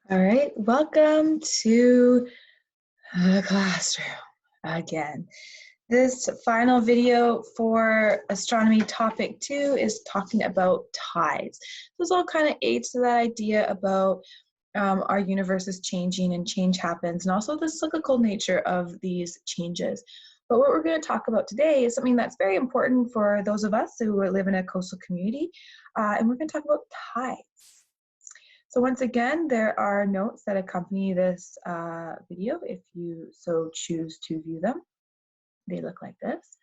All right, welcome to the classroom again. This final video for astronomy topic 2 is talking about tides. This all kind of aids to that idea about our universe is changing and change happens, and also the cyclical nature of these changes. But what we're going to talk about today is something that's very important for those of us who live in a coastal community, and we're going to talk about tides. So once again, there are notes that accompany this video if you so choose to view them. They look like this.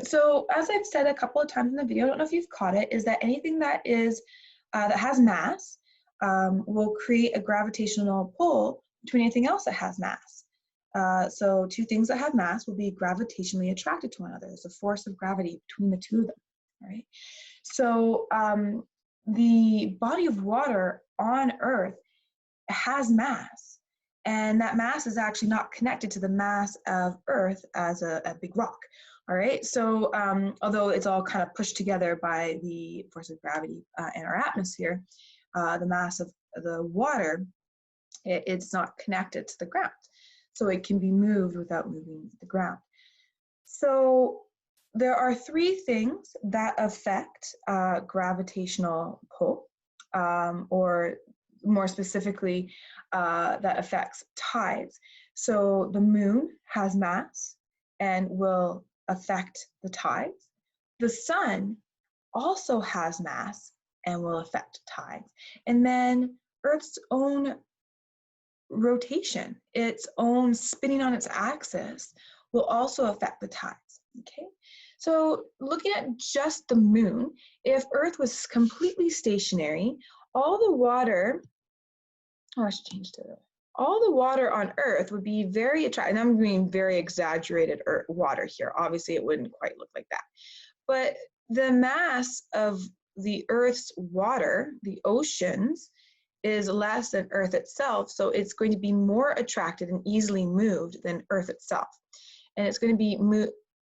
So as I've said a couple of times in the video, I don't know if you've caught it, is that anything that has mass will create a gravitational pull between anything else that has mass. So two things that have mass will be gravitationally attracted to one another. There's a force of gravity between the two of them, right? So the body of water on Earth has mass, and that mass is actually not connected to the mass of Earth as a big rock. All right, so although it's all kind of pushed together by the force of gravity in our atmosphere, the mass of the water, it's not connected to the ground. So it can be moved without moving the ground. So there are three things that affect gravitational pull, or more specifically, that affects tides. So the moon has mass and will affect the tides. The sun also has mass and will affect tides. And then Earth's own rotation, its own spinning on its axis, will also affect the tides, okay? So looking at just the moon, if Earth was completely stationary, all the water, oh, I should change to all the water on Earth would be very attractive, and I'm doing very exaggerated water here. Obviously, it wouldn't quite look like that. But the mass of the Earth's water, the oceans, is less than Earth itself, so it's going to be more attracted and easily moved than Earth itself. And it's going to be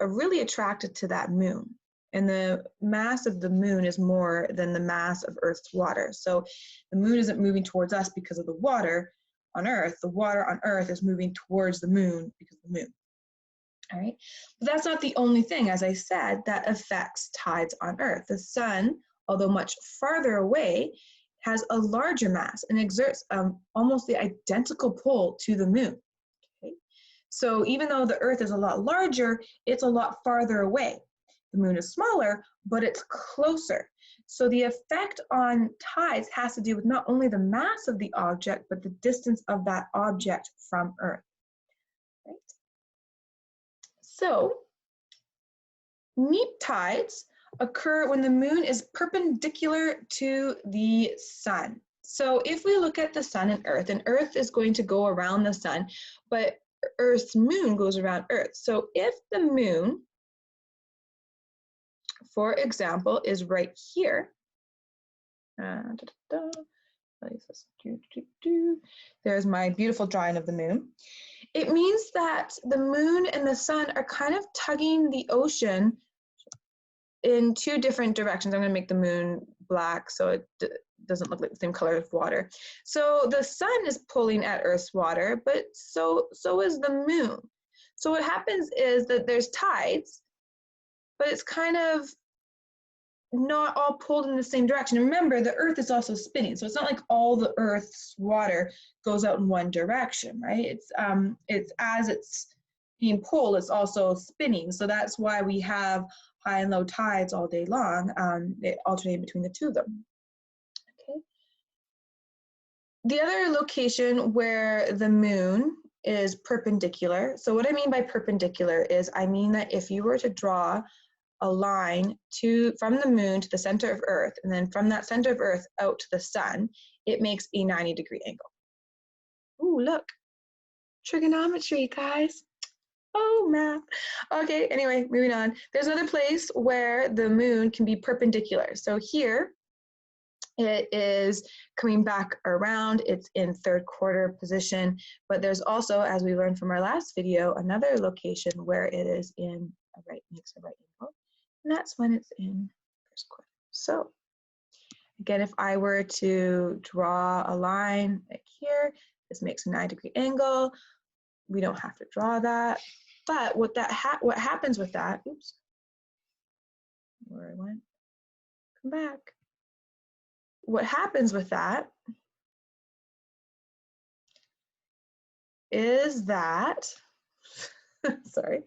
really attracted to that moon. And the mass of the moon is more than the mass of Earth's water. So the moon isn't moving towards us because of the water on Earth. The water on Earth is moving towards the moon because of the moon. All right, but that's not the only thing, as I said, that affects tides on Earth. The sun, although much farther away, has a larger mass and exerts almost the identical pull to the moon. Okay? So even though the Earth is a lot larger, it's a lot farther away. The moon is smaller, but it's closer. So the effect on tides has to do with not only the mass of the object, but the distance of that object from Earth. Right? So neap tides occur when the moon is perpendicular to the sun. So if we look at the sun and Earth is going to go around the sun, but Earth's moon goes around Earth. So if the moon, for example, is right here, there's my beautiful drawing of the moon. It means that the moon and the sun are kind of tugging the ocean in two different directions. I'm going to make the moon black so it doesn't look like the same color as water. So the sun is pulling at Earth's water, but so is the moon. So what happens is that there's tides, but it's kind of not all pulled in the same direction. Remember, the Earth is also spinning, so it's not like all the Earth's water goes out in one direction, right? It's as it's being pulled, it's also spinning. So that's why we have high and low tides all day long, alternating between the two of them. Okay. The other location where the moon is perpendicular. So what I mean by perpendicular is I mean that if you were to draw a line from the moon to the center of Earth, and then from that center of Earth out to the sun, it makes a 90-degree angle. Ooh, look, trigonometry, guys. Oh, math. Okay, anyway, moving on. There's another place where the moon can be perpendicular. So here, it is coming back around. It's in third quarter position, but there's also, as we learned from our last video, another location where it is in makes a right angle, and that's when it's in first quarter. So Again, if I were to draw a line like here, this makes a 9-degree angle. We don't have to draw that. But what happens with that, oops, where I went, come back. What happens with that is that, sorry,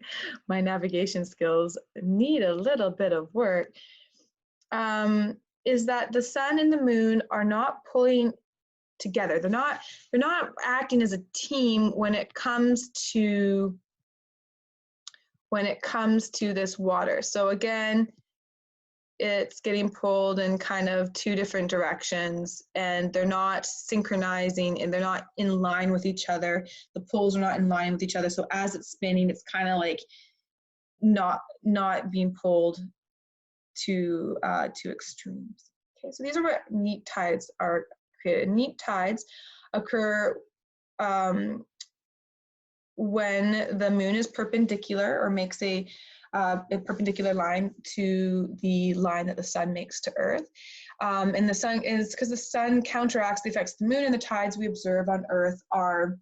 my navigation skills need a little bit of work, is that the sun and the moon are not pulling together. They're not acting as a team when it comes to this water. So again, it's getting pulled in kind of two different directions, and they're not synchronizing and they're not in line with each other. The poles are not in line with each other. So as it's spinning, it's kind of like not being pulled to extremes. Okay, so these are what neap tides are created. Neap tides occur when the moon is perpendicular or makes a perpendicular line to the line that the sun makes to Earth. And the sun is, because the sun counteracts the effects of the moon, and the tides we observe on Earth are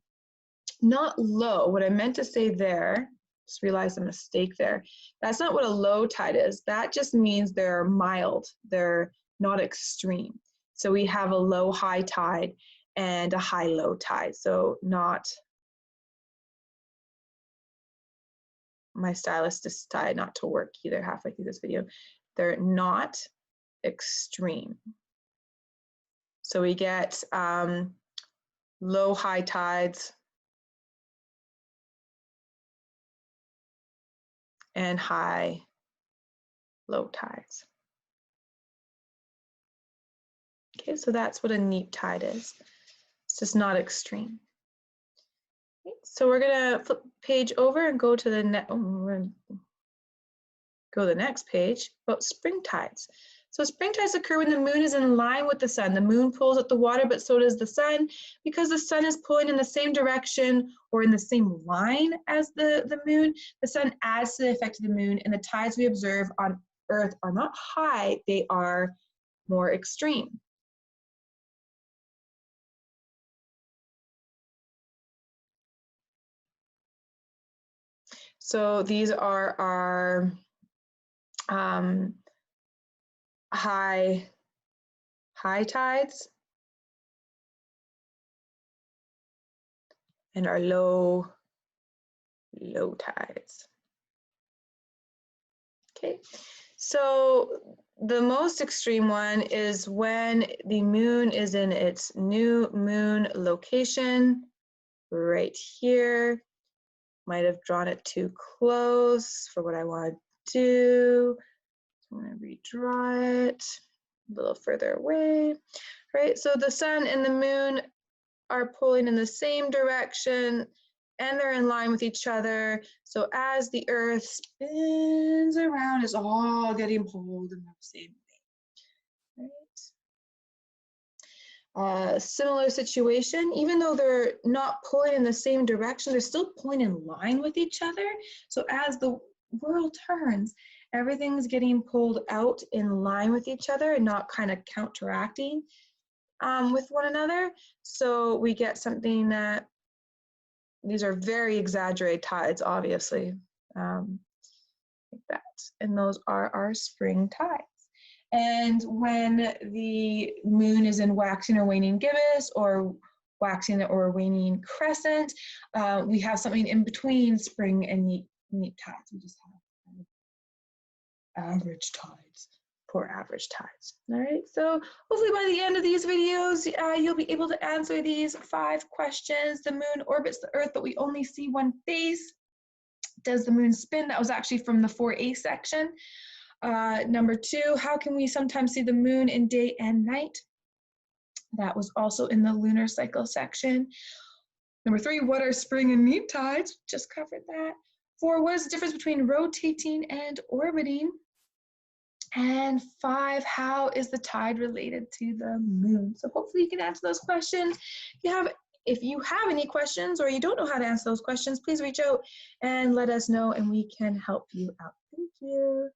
not low. What I meant to say there, just realized a mistake there. That's not what a low tide is. That just means they're mild. They're not extreme. So we have a low high tide and a high low tide. So not, my stylus decided not to work either halfway through this video. They're not extreme. So we get low high tides and high low tides. Okay, so that's what a neap tide is. It's just not extreme. Okay, so we're gonna flip page over and go to the next page about spring tides. So spring tides occur when the moon is in line with the sun. The moon pulls at the water, but so does the sun. Because the sun is pulling in the same direction or in the same line as the moon, the sun adds to the effect of the moon, and the tides we observe on Earth are not high, they are more extreme. So these are our high tides and our low tides. Okay, so the most extreme one is when the moon is in its new moon location right here. Might have drawn it too close for what I want to do. So I'm going to redraw it a little further away. Right, so the sun and the moon are pulling in the same direction and they're in line with each other. So as the Earth spins around, it's all getting pulled in the same way. Right. Similar situation, even though they're not pulling in the same direction, they're still pulling in line with each other. So as the world turns, everything's getting pulled out in line with each other and not kind of counteracting with one another. So we get something that, these are very exaggerated tides, obviously, like that. And those are our spring tides. And when the moon is in waxing or waning gibbous, or waxing or waning crescent, we have something in between spring and neap tides. We just have average tides. Poor average tides. All right, so hopefully by the end of these videos, you'll be able to answer these 5 questions. The moon orbits the Earth, but we only see one face. Does the moon spin? That was actually from the 4A section. Number 2, how can we sometimes see the moon in day and night? That was also in the lunar cycle section. Number 3, what are spring and neap tides? Just covered that. 4, what is the difference between rotating and orbiting? And 5, how is the tide related to the moon? So hopefully you can answer those questions. If you have any questions or you don't know how to answer those questions, please reach out and let us know and we can help you out. Thank you.